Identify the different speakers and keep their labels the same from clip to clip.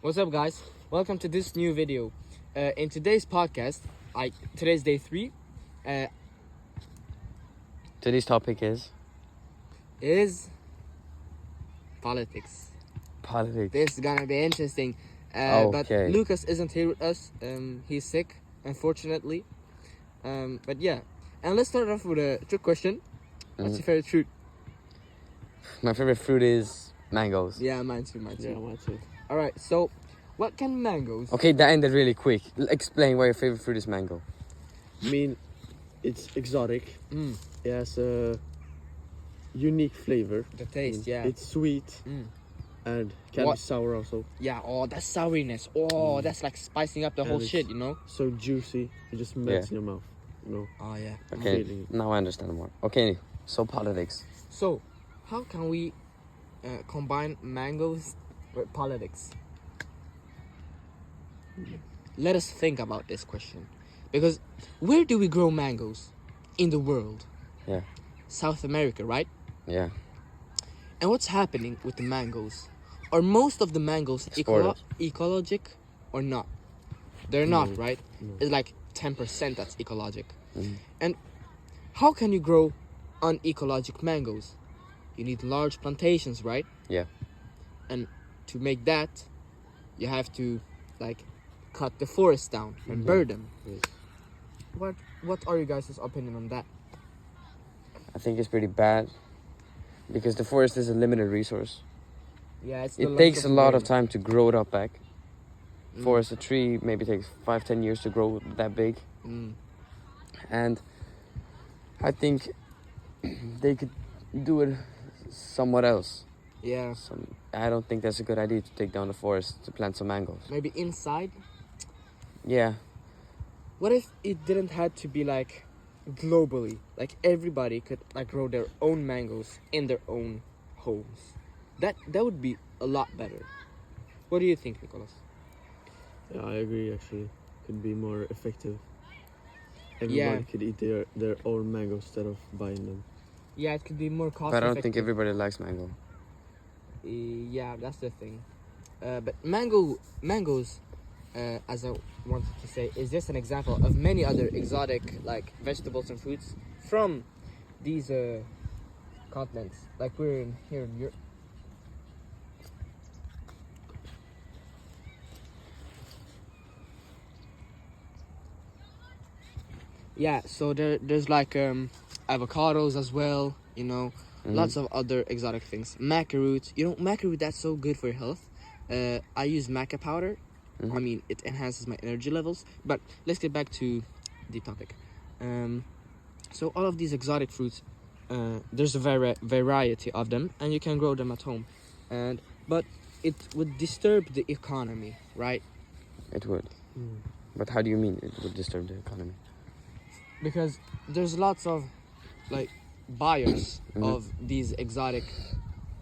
Speaker 1: What's up, guys? Welcome to this new video. In today's podcast, today's day 3.
Speaker 2: Today's topic
Speaker 1: Is politics.
Speaker 2: politics.
Speaker 1: This is gonna be interesting. But
Speaker 2: Okay.
Speaker 1: Lucas isn't here with us. He's sick, unfortunately. But yeah, and let's start off with a trick question. What's your favorite fruit?
Speaker 2: My favorite fruit is mangoes.
Speaker 1: Yeah, mine too.
Speaker 3: Mine too.
Speaker 1: All right. So, what can mangoes?
Speaker 2: Okay, that ended really quick. Explain why your favorite fruit is mango.
Speaker 3: I mean, it's exotic.
Speaker 1: Mm,
Speaker 3: It has a unique flavor.
Speaker 1: the taste. Yeah.
Speaker 3: It's sweet
Speaker 1: Mm.
Speaker 3: and can
Speaker 1: What?
Speaker 3: be sour also.
Speaker 1: Yeah. Oh, that sourness. Oh, that's like spicing up the
Speaker 3: And
Speaker 1: whole
Speaker 3: it's-
Speaker 1: shit. You know.
Speaker 3: So juicy. It just melts in your mouth.
Speaker 1: Oh yeah.
Speaker 2: Okay,
Speaker 3: Feeling.
Speaker 2: now I understand more. Okay, so politics.
Speaker 1: So, how can we combine mangoes with politics? Let us think about this question. Because where do we grow mangoes in the world?
Speaker 2: Yeah.
Speaker 1: South America, right?
Speaker 2: Yeah.
Speaker 1: And what's happening with the mangoes? Are most of the mangoes
Speaker 2: Exported.
Speaker 1: ecologic or not? They're not,
Speaker 3: No,
Speaker 1: right?
Speaker 3: no.
Speaker 1: It's like 10% that's ecologic.
Speaker 2: Mhm.
Speaker 1: And how can you grow unecologic mangoes? You need large plantations, right?
Speaker 2: Yeah.
Speaker 1: And to make that, you have to like cut the forest down and
Speaker 3: Mhm.
Speaker 1: burn them.
Speaker 3: Yes.
Speaker 1: What are you guys' opinion on that?
Speaker 2: I think it's pretty bad because the forest is a limited resource.
Speaker 1: Yeah, it's
Speaker 2: It takes a lot of time to grow it up back.
Speaker 1: Mm.
Speaker 2: Forest, a tree maybe takes 5-10 years to grow that big.
Speaker 1: Mm.
Speaker 2: And I think they could do it somewhat else.
Speaker 1: Yeah,
Speaker 2: I don't think that's a good idea to take down the forest to plant some mangoes.
Speaker 1: maybe inside.
Speaker 2: Yeah.
Speaker 1: What if it didn't have to be like globally? Like everybody could like grow their own mangoes in their own homes. That would be a lot better. What do you think, Nicholas?
Speaker 3: Yeah, I agree actually. Could be more effective. Everybody could eat their own mango instead of buying them.
Speaker 1: Yeah, it could be more cost
Speaker 2: But I don't
Speaker 1: effective.
Speaker 2: think everybody likes mango.
Speaker 1: Yeah, that's the thing. But mangoes, as I wanted to say, is just an example of many other exotic like vegetables and fruits from these continents. Like we're here in Europe. Yeah, so there's like avocados as well, you know.
Speaker 2: Mhm.
Speaker 1: Lots of other exotic things. Maca root. You know, maca root, that's so good for your health. I use maca powder.
Speaker 2: Mhm.
Speaker 1: I mean, it enhances my energy levels. But let's get back to the topic. So all of these exotic fruits, there's a variety of them, and you can grow them at home. But it would disturb the economy, right?
Speaker 2: It would.
Speaker 3: Mm.
Speaker 2: But how do you mean it would disturb the economy?
Speaker 1: Because there's lots of like buyers
Speaker 2: Mhm.
Speaker 1: of these exotic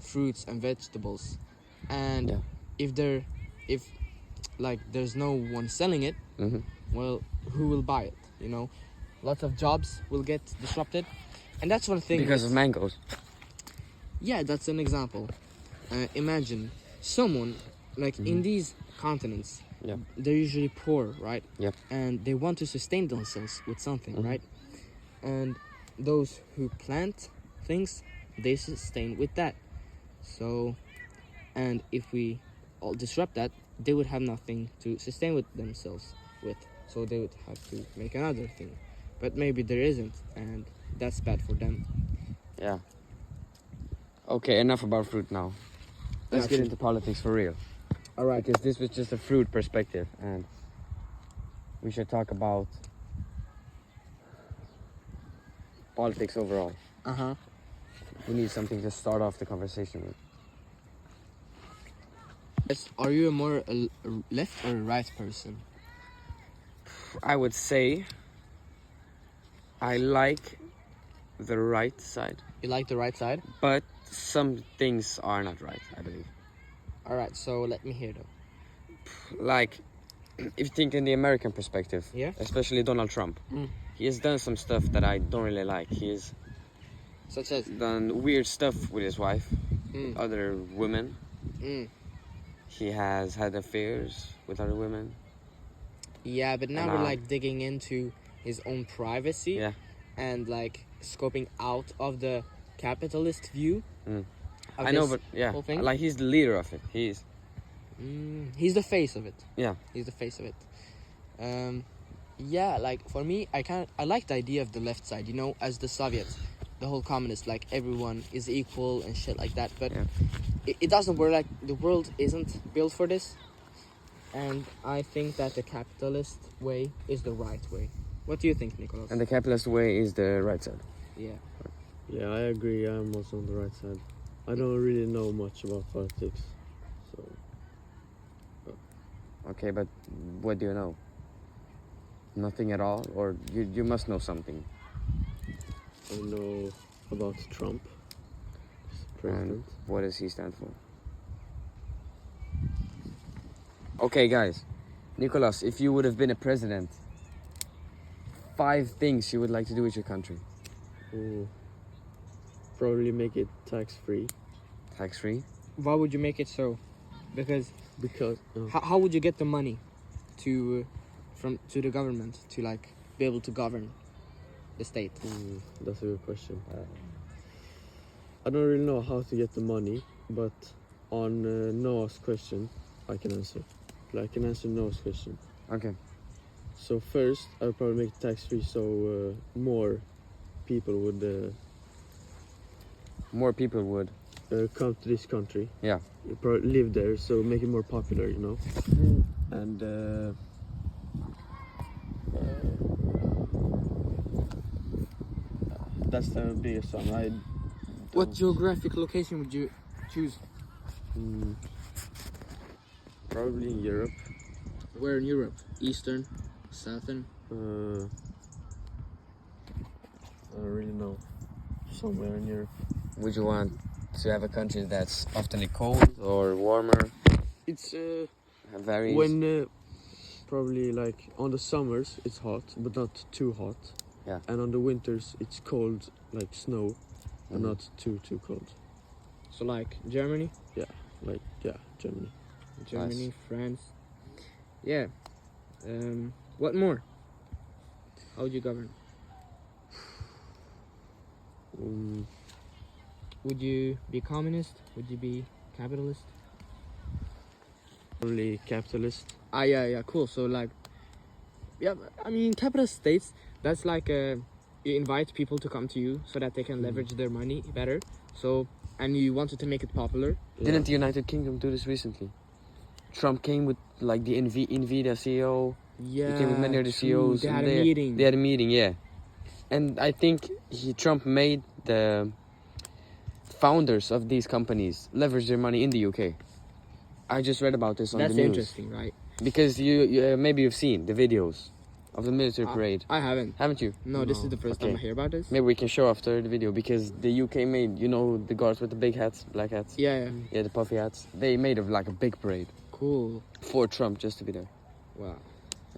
Speaker 1: fruits and vegetables, and
Speaker 2: Yeah.
Speaker 1: if like there's no one selling it,
Speaker 2: Hmm.
Speaker 1: well, who will buy it? You know, lots of jobs will get disrupted, and that's one thing.
Speaker 2: Because of mangoes.
Speaker 1: Yeah, that's an example. Imagine someone like in
Speaker 2: Mhm.
Speaker 1: these continents.
Speaker 2: Yeah.
Speaker 1: They're usually poor, right?
Speaker 2: Yep.
Speaker 1: And they want to sustain themselves with something,
Speaker 2: Mhm.
Speaker 1: right? And those who plant things, they sustain with that. So, and if we all disrupt that, they would have nothing to sustain with themselves with. So they would have to make another thing. But maybe there isn't, and that's bad for them.
Speaker 2: Yeah. Okay, enough about fruit now. Let's get
Speaker 1: Gotcha.
Speaker 2: into politics for real.
Speaker 1: All right.
Speaker 2: Because this was just a fruit perspective, and we should talk about politics overall.
Speaker 1: Uh-huh.
Speaker 2: We need something to start off the conversation with.
Speaker 1: Yes, are you a more left or right person?
Speaker 2: I would say I like the right side,
Speaker 1: You like the right side?
Speaker 2: but some things are not right, I believe.
Speaker 1: All right, so let me hear though.
Speaker 2: Like, if you think in the American perspective,
Speaker 1: Yeah?
Speaker 2: especially Donald Trump,
Speaker 1: Mm.
Speaker 2: he has done some stuff that I don't really like. He has
Speaker 1: Such as
Speaker 2: done weird stuff with his wife,
Speaker 1: mm,
Speaker 2: other women.
Speaker 1: mm,
Speaker 2: he has had affairs with other women.
Speaker 1: Yeah, but now
Speaker 2: And,
Speaker 1: we're like digging into his own privacy
Speaker 2: Yeah.
Speaker 1: and like scoping out of the capitalist view.
Speaker 2: Mm.
Speaker 1: Of
Speaker 2: I know,
Speaker 1: this
Speaker 2: but yeah,
Speaker 1: whole thing.
Speaker 2: like he's the leader of it. He's
Speaker 1: He's the face of it.
Speaker 2: yeah.
Speaker 1: He's the face of it. Yeah, like for me, I like the idea of the left side. You know, as the Soviets, the whole communist, like everyone is equal and shit like that. But
Speaker 2: Yeah.
Speaker 1: it doesn't work. Like the world isn't built for this. And I think that the capitalist way is the right way. What do you think, Nicholas?
Speaker 2: And the capitalist way is the right side.
Speaker 1: Yeah.
Speaker 3: Yeah, I agree. I'm also on the right side. I don't really know much about politics, so
Speaker 2: Okay, but what do you know? Nothing at all, or you must know something.
Speaker 3: I know about Trump, president.
Speaker 2: And what does he stand for? Okay, guys. Nicholas, if you would have been a president, 5 things you would like to do with your country.
Speaker 3: Ooh. Probably make it tax-free.
Speaker 2: Tax-free?
Speaker 1: Why would you make it so? Because
Speaker 3: Because
Speaker 1: how would you get the money to to the government to like be able to govern the state?
Speaker 3: that's a good question. I don't really know how to get the money, but on Noah's question, I can answer. Like, I can answer Noah's question.
Speaker 2: Okay.
Speaker 3: So first, I would probably make it tax-free, so more people would
Speaker 2: More people would.
Speaker 3: come to this country.
Speaker 2: Yeah.
Speaker 3: Probably live there, so make it more popular, you know. And that's the biggest one.
Speaker 1: What geographic location would you choose?
Speaker 3: Probably in Europe.
Speaker 1: Where in Europe? Eastern, Southern?
Speaker 3: I don't really know. Somewhere in Europe.
Speaker 2: Would you want to have a country that's often cold or warmer?
Speaker 3: It's
Speaker 2: Varies.
Speaker 3: when probably like on the summers it's hot, but not too hot.
Speaker 2: Yeah.
Speaker 3: And on the winters it's cold, like snow, but
Speaker 2: Mhm.
Speaker 3: not too cold.
Speaker 1: So like Germany?
Speaker 3: Like Germany.
Speaker 1: Germany,
Speaker 2: Nice.
Speaker 1: France. Yeah. What more? How would you govern? Would you be communist? Would you be capitalist?
Speaker 3: Probably capitalist.
Speaker 1: Yeah, cool. So like, yeah, I mean, capitalist states, that's like you invite people to come to you so that they can leverage their money better. So, and you wanted to make it popular.
Speaker 2: Didn't the United Kingdom do this recently? Trump came with like the Nvidia CEO.
Speaker 1: Yeah,
Speaker 2: He came with many of the CEOs.
Speaker 1: They
Speaker 2: and
Speaker 1: had a meeting.
Speaker 2: They had a meeting, yeah. And I think Trump made the founders of these companies leverage their money in the UK. I just read about this on
Speaker 1: That's
Speaker 2: the news.
Speaker 1: interesting, right?
Speaker 2: Because you maybe you've seen the videos of the military parade,
Speaker 1: I haven't.
Speaker 2: haven't you?
Speaker 1: No, this is
Speaker 3: No.
Speaker 1: the first time I
Speaker 2: Okay.
Speaker 1: hear about this.
Speaker 2: Maybe we can show after the video, because the UK made, you know, the guards with the big hats, black hats.
Speaker 1: Yeah,
Speaker 2: Yeah, the puffy hats. They made of like a big parade
Speaker 1: cool.
Speaker 2: for Trump just to be there.
Speaker 1: Wow.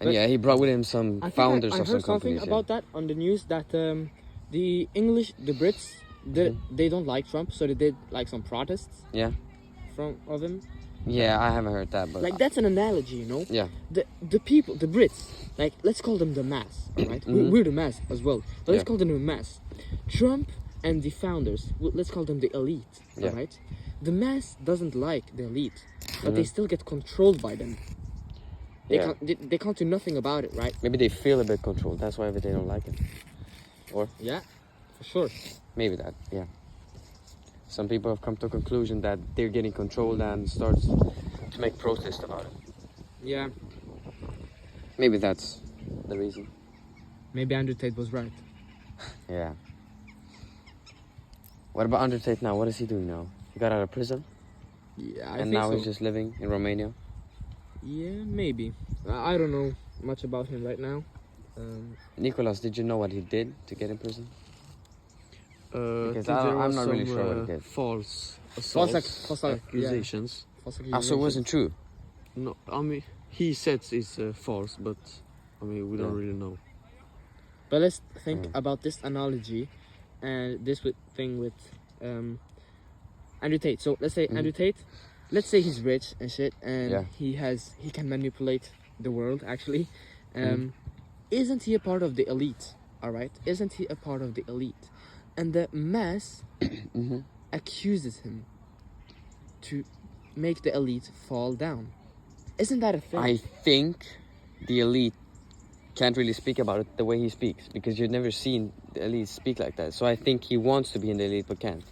Speaker 2: And
Speaker 1: But
Speaker 2: yeah, he brought with him some
Speaker 1: I think
Speaker 2: founders
Speaker 1: I
Speaker 2: of some
Speaker 1: heard something
Speaker 2: companies.
Speaker 1: about that on the news that the Brits, they don't like Trump, so they did like some protests.
Speaker 2: Yeah.
Speaker 1: Of him.
Speaker 2: Yeah, I haven't heard that, but
Speaker 1: Like that's an analogy, you know.
Speaker 2: yeah,
Speaker 1: The people, the Brits, like let's call them the mass, all right?
Speaker 2: Mhm.
Speaker 1: We're the mass as well, but let's
Speaker 2: Yeah.
Speaker 1: call them the mass. Trump and the founders, let's call them the elite,
Speaker 2: Yeah.
Speaker 1: all right? The mass doesn't like the elite, but they
Speaker 2: Mhm.
Speaker 1: still get controlled by them.
Speaker 2: Yeah.
Speaker 1: They can't do nothing about it, right?
Speaker 2: maybe they feel a bit controlled. That's why they don't like him.
Speaker 1: Yeah, for sure.
Speaker 2: Maybe that, yeah. Some people have come to a conclusion that they're getting controlled and starts to make protests about it.
Speaker 1: Yeah,
Speaker 2: Maybe that's the reason.
Speaker 1: maybe Andrew Tate was right.
Speaker 2: Yeah. What about Andrew Tate now? What is he doing now? He got out of prison
Speaker 1: Yeah, I
Speaker 2: and
Speaker 1: think
Speaker 2: now
Speaker 1: so.
Speaker 2: he's just living in Romania.
Speaker 1: Yeah, maybe. I don't know much about him right now.
Speaker 2: Nicholas, did you know what he did to get in prison? Because
Speaker 3: there
Speaker 2: I'm
Speaker 3: was
Speaker 2: not really
Speaker 3: some,
Speaker 2: sure what he did.
Speaker 3: false
Speaker 1: False
Speaker 3: accusations.
Speaker 2: So it wasn't true.
Speaker 3: No, I mean he says it's false, but I mean we don't
Speaker 2: Yeah.
Speaker 3: really know.
Speaker 1: But let's think
Speaker 2: Mm.
Speaker 1: about this analogy and thing with Andrew Tate. So let's say
Speaker 2: Mhm.
Speaker 1: Andrew Tate let's say he's rich and shit, and
Speaker 2: Yeah.
Speaker 1: he can manipulate the world actually.
Speaker 2: Mm.
Speaker 1: Isn't he a part of the elite? All right, isn't he a part of the elite? And the mass
Speaker 2: Mhm.
Speaker 1: accuses him to make the elite fall down. Isn't that a thing?
Speaker 2: I think the elite can't really speak about it the way he speaks because you've never seen the elite speak like that. So I think he wants to be in the elite but can't.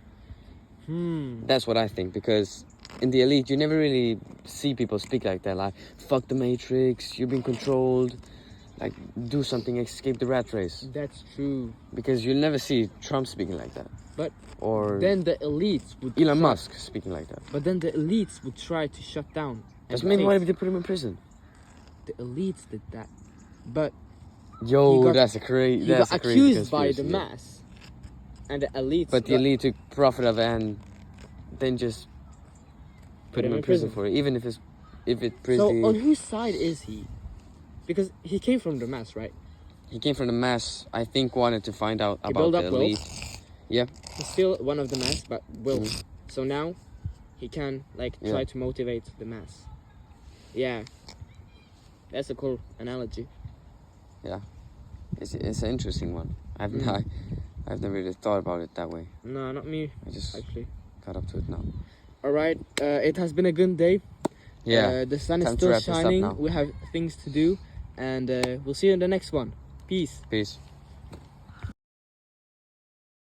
Speaker 2: That's what I think, because in the elite you never really see people speak like that, like fuck the matrix, you've been controlled, like do something, escape the rat race,
Speaker 1: That's true.
Speaker 2: because you'll never see Trump speaking like that,
Speaker 1: But
Speaker 2: or
Speaker 1: then the elites would
Speaker 2: Elon
Speaker 1: try-
Speaker 2: Musk speaking like that.
Speaker 1: But then the elites would try to shut down.
Speaker 2: That's
Speaker 1: and
Speaker 2: maybe why
Speaker 1: take-
Speaker 2: they put him in prison.
Speaker 1: the elites did that. But
Speaker 2: Yo,
Speaker 1: He got-
Speaker 2: that's a crazy.
Speaker 1: he
Speaker 2: That's
Speaker 1: got
Speaker 2: a crazy
Speaker 1: accused by the
Speaker 2: conspiracy, yeah.
Speaker 1: mass, and the elites.
Speaker 2: But the
Speaker 1: got-
Speaker 2: elite took profit of it and then just put him in prison for it, even if it's
Speaker 1: So on whose side is he? Because he came from the mass, right?
Speaker 2: he came from the mass. I think wanted to find out
Speaker 1: He
Speaker 2: about
Speaker 1: built
Speaker 2: the
Speaker 1: up
Speaker 2: elite.
Speaker 1: wealth.
Speaker 2: Yeah.
Speaker 1: He's still one of the mass, but will.
Speaker 2: Mhm.
Speaker 1: So now he can like
Speaker 2: Yeah.
Speaker 1: try to motivate the mass. Yeah, that's a cool analogy.
Speaker 2: It's an interesting one. I've never really thought about it that way.
Speaker 1: No, not me
Speaker 2: I just
Speaker 1: actually.
Speaker 2: got up to it now.
Speaker 1: All right, it has been a good day.
Speaker 2: Yeah.
Speaker 1: The sun is
Speaker 2: time to
Speaker 1: still
Speaker 2: wrap this up
Speaker 1: shining.
Speaker 2: now.
Speaker 1: We have things to do, and we'll see you in the next one. Peace.
Speaker 2: Peace.